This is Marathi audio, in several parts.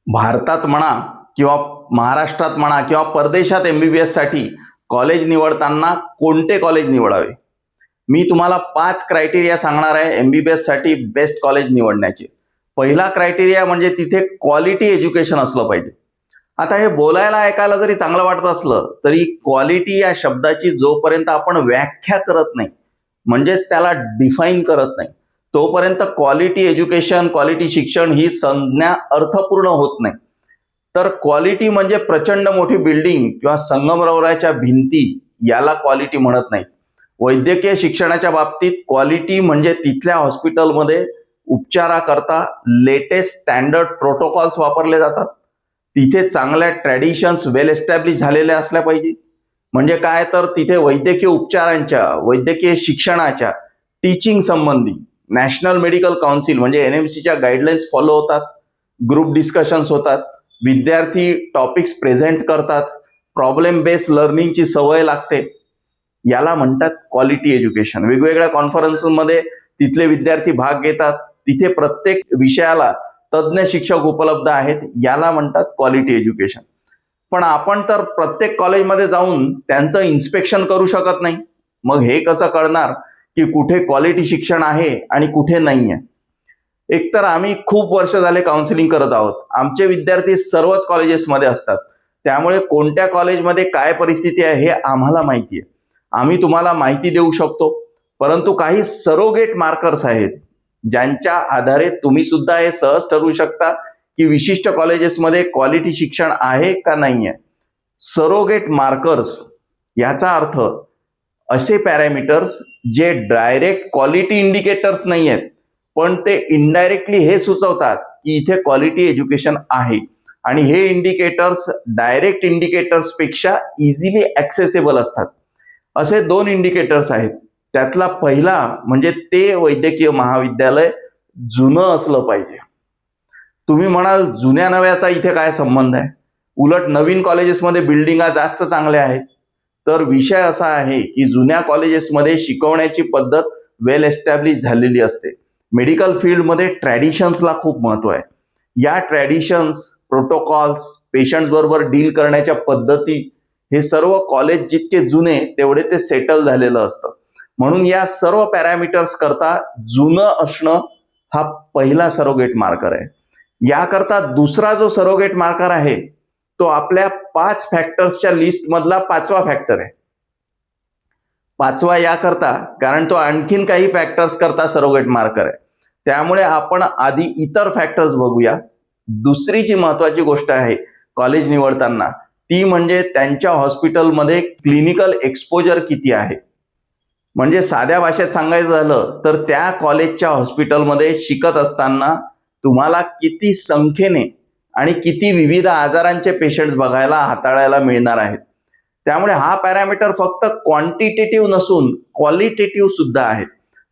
भारतात म्हणा किंवा महाराष्ट्रात म्हणा किंवा परदेशात MBBS साठी कॉलेज निवडताना कोणते कॉलेज निवडावे? मी तुम्हाला 5 क्रायटेरिया सांगणार आहे MBBS साठी बेस्ट कॉलेज निवडण्याचे. पहिला क्रायटेरिया म्हणजे तिथे क्वालिटी एज्युकेशन असलं पाहिजे. आता हे बोलायला ऐकायला जरी चांगलं वाटत असलं तरी क्वालिटी या शब्दाची जोपर्यंत आपण व्याख्या करत नाही, म्हणजेच त्याला डिफाईन करत नाही, तोपर्यंत क्वालिटी एज्युकेशन, क्वालिटी शिक्षण ही संज्ञा अर्थपूर्ण होत नाही. तर क्वालिटी म्हणजे प्रचंड मोठी बिल्डिंग किंवा संगमरवराच्या भिंती, याला क्वालिटी म्हणत नाही. वैद्यकीय शिक्षणाच्या बाबतीत क्वालिटी म्हणजे तिथल्या हॉस्पिटलमध्ये उपचाराकरता लेटेस्ट स्टँडर्ड प्रोटोकॉल्स वापरले जातात. तिथे चांगल्या ट्रॅडिशन्स वेल एस्टॅब्लिश झालेल्या असल्या पाहिजे. म्हणजे काय, तर तिथे वैद्यकीय उपचारांच्या, वैद्यकीय शिक्षणाच्या, टीचिंग संबंधी नॅशनल मेडिकल काउन्सिल म्हणजे NMCच्या गाईडलाईन्स फॉलो होतात, ग्रुप डिस्कशन्स होतात, विद्यार्थी टॉपिक्स प्रेझेंट करतात, प्रॉब्लेम बेस्ड लर्निंगची सवय लागते. याला म्हणतात क्वालिटी एज्युकेशन. वेगवेगळ्या कॉन्फरन्समध्ये तिथले विद्यार्थी भाग घेतात, तिथे प्रत्येक विषयाला तज्ज्ञ शिक्षक उपलब्ध आहेत, याला म्हणतात क्वालिटी एज्युकेशन. पण आपण तर प्रत्येक कॉलेजमध्ये जाऊन त्यांचं इन्स्पेक्शन करू शकत नाही. मग हे कसं कळणार की कुठे क्वालिटी शिक्षण आहे आणि कुठे नाही आहे? एकतर आम्ही खूप वर्ष झाले काउन्सिलिंग करत आहोत. आमचे विद्यार्थी सर्वच कॉलेजेसमध्ये असतात, त्यामुळे कोणत्या कॉलेजमध्ये काय परिस्थिती आहे हे आम्हाला माहिती आहे. आम्ही तुम्हाला माहिती देऊ शकतो, परंतु काही सरोगेट मार्कर्स आहेत ज्यांच्या आधारे तुम्ही सुद्धा हे सहज ठरवू शकता की विशिष्ट कॉलेजेसमध्ये क्वालिटी शिक्षण आहे का नाही आहे. सरोगेट मार्कर्स याचा अर्थ असे पॅरामीटर्स जे डायरेक्ट क्वालिटी इंडिकेटर्स नाही आहेत, पण ते इनडायरेक्टली हे सुचवतात की इथे क्वालिटी एज्युकेशन आहे. आणि हे इंडिकेटर्स डायरेक्ट इंडिकेटर्स पेक्षा इझिली ॲक्सेसेबल असतात. असे 2 इंडिकेटर्स आहेत. त्यातला पहिला म्हणजे ते वैद्यकीय महाविद्यालय जुनं असलं पाहिजे. तुम्ही म्हणाल जुन्या नव्याचा इथे काय संबंध आहे? उलट नवीन कॉलेजेसमध्ये बिल्डिंगा जास्त चांगल्या आहेत. तर विषय असा आहे की जुन्या कॉलेजेसमध्ये शिकवण्याची पद्धत वेल एस्टॅब्लिश झालेली असते. मेडिकल फील्डमध्ये ट्रॅडिशन्सला खूप महत्व आहे. या ट्रॅडिशन्स, प्रोटोकॉल्स, पेशंट्स बरोबर डील करण्याच्या पद्धती, हे सर्व कॉलेज जितके जुने तेवढे ते सेटल झालेलं असतं. म्हणून या सर्व पॅरामीटर्स करता जुनं असणं हा पहिला सरोगेट मार्कर आहे. याकरता दुसरा जो सरोगेट मार्कर आहे तो आपल्या 5 फॅक्टर्सच्या लिस्ट मधला 5वा फॅक्टर आहे. 5वा याकरता कारण तो आणखीन काही फॅक्टर्स करता सरोगेट मार्कर आहे. त्यामुळे आपण आधी इतर फॅक्टर्स बघूया. दुसरी जी महत्वाची गोष्ट आहे कॉलेज निवडताना ती म्हणजे त्यांच्या हॉस्पिटलमध्ये क्लिनिकल एक्सपोजर किती आहे. म्हणजे साध्या भाषेत सांगायचं झालं तर त्या कॉलेजच्या हॉस्पिटलमध्ये शिकत असताना तुम्हाला किती संख्येने आणि किती विविध आजारांचे पेशंट्स बघायला, हाताळायला मिळणार आहेत. त्यामुळे हा पॅरामीटर फक्त क्वांटिटेटिव्ह नसून क्वालिटेटिव्ह सुद्धा आहे.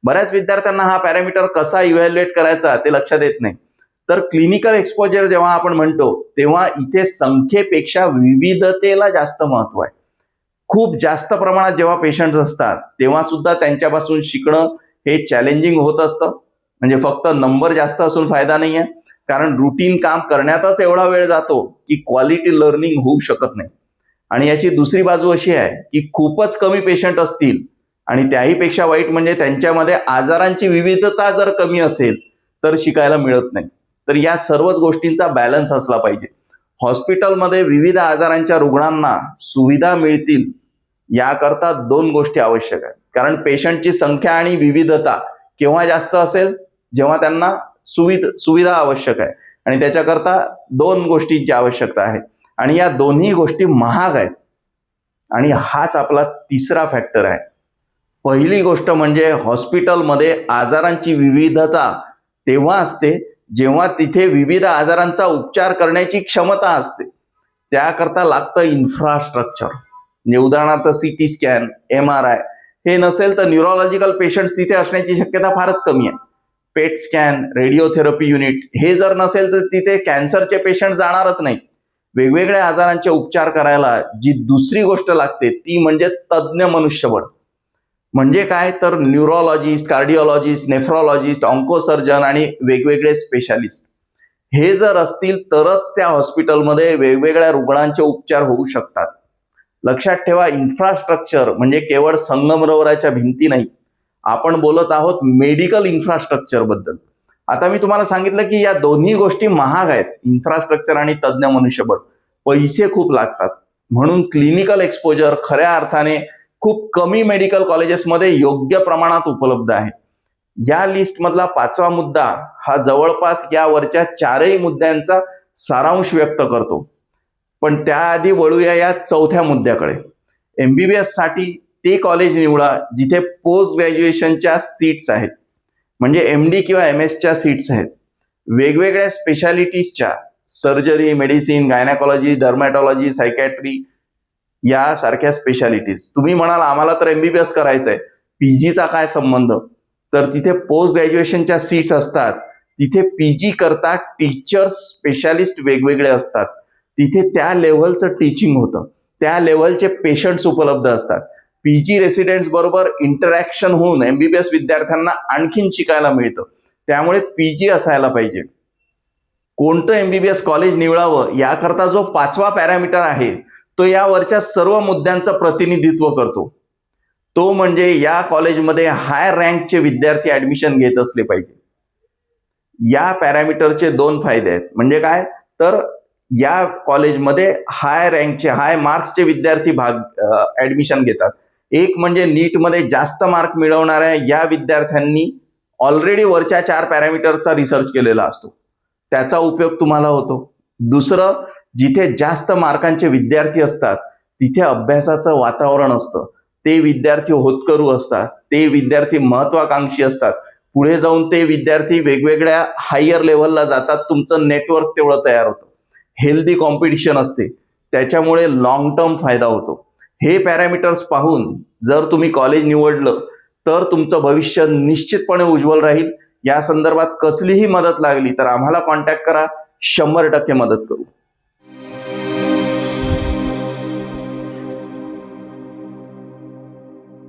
बऱ्याच विद्यार्थ्यांना हा पॅरामीटर कसा इव्हॅल्युएट करायचा ते लक्षात येत नाही. तर क्लिनिकल एक्सपोजर जेव्हा आपण म्हणतो तेव्हा इथे संख्येपेक्षा विविधतेला जास्त महत्व आहे. खूप जास्त प्रमाणात जेव्हा पेशंट्स असतात तेव्हा सुद्धा त्यांच्यापासून शिकणं हे चॅलेंजिंग होत असतं. म्हणजे फक्त नंबर जास्त असून फायदा नाही आहे, कारण रुटीन काम करण्यातच एवढा वेळ जातो की क्वालिटी लर्निंग होऊ शकत नाही. आणि याची दुसरी बाजू अशी आहे की खूपच कमी पेशंट असतील आणि त्याहीपेक्षा वाईट म्हणजे त्यांच्यामध्ये आजारांची विविधता जर कमी असेल तर शिकायला मिळत नाही. तर या सर्वच गोष्टींचा बॅलन्स असला पाहिजे. हॉस्पिटलमध्ये विविध आजारांच्या रुग्णांना सुविधा मिळतील याकरता 2 गोष्टी आवश्यक आहेत. कारण पेशंटची संख्या आणि विविधता केव्हा जास्त असेल, जेव्हा त्यांना सुविधा आवश्यक आहे. आणि त्याच्याकरता 2 गोष्टींची आवश्यकता आहे आणि या दोन्ही गोष्टी महाग आहेत. आणि हाच आपला तिसरा फॅक्टर आहे. पहिली गोष्ट म्हणजे हॉस्पिटलमध्ये आजारांची विविधता तेव्हा असते जेव्हा तिथे विविध आजारांचा उपचार करण्याची क्षमता असते. त्याकरता लागतं इन्फ्रास्ट्रक्चर. म्हणजे उदाहरणार्थ CT स्कॅन, MRI हे नसेल तर न्यूरोलॉजिकल पेशंट्स तिथे असण्याची शक्यता फारच कमी आहे. पेट स्कॅन, रेडिओथेरपी युनिट हे जर नसेल तर तिथे कॅन्सरचे पेशंट जाणारच नाही. वेगवेगळ्या आजारांचे उपचार करायला जी दुसरी गोष्ट लागते ती म्हणजे तज्ज्ञ मनुष्यबळ. म्हणजे काय, तर न्यूरोलॉजिस्ट, कार्डिओलॉजिस्ट, नेफ्रोलॉजिस्ट, ऑन्कोसर्जन आणि वेगवेगळे स्पेशालिस्ट हे जर असतील तरच त्या हॉस्पिटलमध्ये वेगवेगळ्या रुग्णांचे उपचार होऊ शकतात. लक्षात ठेवा, इन्फ्रास्ट्रक्चर म्हणजे केवळ संगमरवराच्या भिंती नाही, आपण बोलत आहोत मेडिकल इन्फ्रास्ट्रक्चर बद्दल. आता मी तुम्हाला सांगितलं की या दोन्ही गोष्टी महाग आहेत, इन्फ्रास्ट्रक्चर आणि तज्ज्ञ मनुष्यबळ. पैसे खूप लागतात, म्हणून क्लिनिकल एक्सपोजर खऱ्या अर्थाने खूप कमी मेडिकल कॉलेजेसमध्ये योग्य प्रमाणात उपलब्ध आहे. या लिस्ट मधला 5वा मुद्दा हा जवळपास यावरच्या 4ही मुद्द्यांचा सारांश व्यक्त करतो. पण त्याआधी वळूया या 4थ्या मुद्द्याकडे. एमबीबीएस साठी ते कॉलेज निवडा जिथे पोस्ट ग्रॅज्युएशनच्या सीट्स आहेत, म्हणजे एमडी किंवा एमएसच्या सीट्स आहेत. वेगवेगळ्या स्पेशालिटीजच्या सर्जरी, मेडिसिन, गायनेकॉलॉजी, डर्मॅटॉलॉजी, सायकॅट्री यासारख्या स्पेशालिटीज. तुम्ही म्हणाल आम्हाला तर एमबीबीएस करायचंय, पीजीचा काय संबंध? तर तिथे पोस्ट ग्रॅज्युएशनच्या सीट्स असतात. तिथे पीजी करता टीचर्स स्पेशालिस्ट वेगवेगळे असतात. तिथे त्या लेव्हलचं टीचिंग होतं, त्या लेव्हलचे पेशंट्स उपलब्ध असतात. पीजी रेसिडेंट्स बरोबर इंटरॅक्शन होऊन एमबीबीएस विद्यार्थ्यांना आणखीन शिकायला मिळतं. त्यामुळे पीजी असायला पाहिजे. कोणतं एमबीबीएस कॉलेज निवडावं याकरता जो 5वा पॅरामीटर आहे तो यावरच्या सर्व मुद्द्यांचं प्रतिनिधित्व करतो. तो म्हणजे या कॉलेजमध्ये हाय रँकचे विद्यार्थी ऍडमिशन घेत असले पाहिजे. या पॅरामीटरचे 2 फायदे आहेत. म्हणजे काय, तर या कॉलेजमध्ये हाय रँकचे, हाय मार्क्सचे विद्यार्थी ऍडमिशन घेतात. एक म्हणजे नीटमध्ये जास्त मार्क मिळवणाऱ्या या विद्यार्थ्यांनी ऑलरेडी वरच्या 4 पॅरामीटरचा रिसर्च केलेला असतो, त्याचा उपयोग तुम्हाला होतो. दुसरं, जिथे जास्त मार्कांचे विद्यार्थी असतात तिथे अभ्यासाचं वातावरण असतं. ते विद्यार्थी होतकरू असतात, ते विद्यार्थी महत्वाकांक्षी असतात. पुढे जाऊन ते विद्यार्थी वेगवेगळ्या हायर लेव्हलला जातात. तुमचं नेटवर्क तेवढं तयार होतं, हेल्दी कॉम्पिटिशन असते, त्याच्यामुळे लॉंग टर्म फायदा होतो. हे पॅरामीटर्स पाहून जर तुम्ही कॉलेज निवडलं तर तुमचं भविष्य निश्चितपणे उज्ज्वल राहील. या संदर्भात कसलीही मदत लागली तर आम्हाला कॉन्टॅक्ट करा, 100% मदत करू.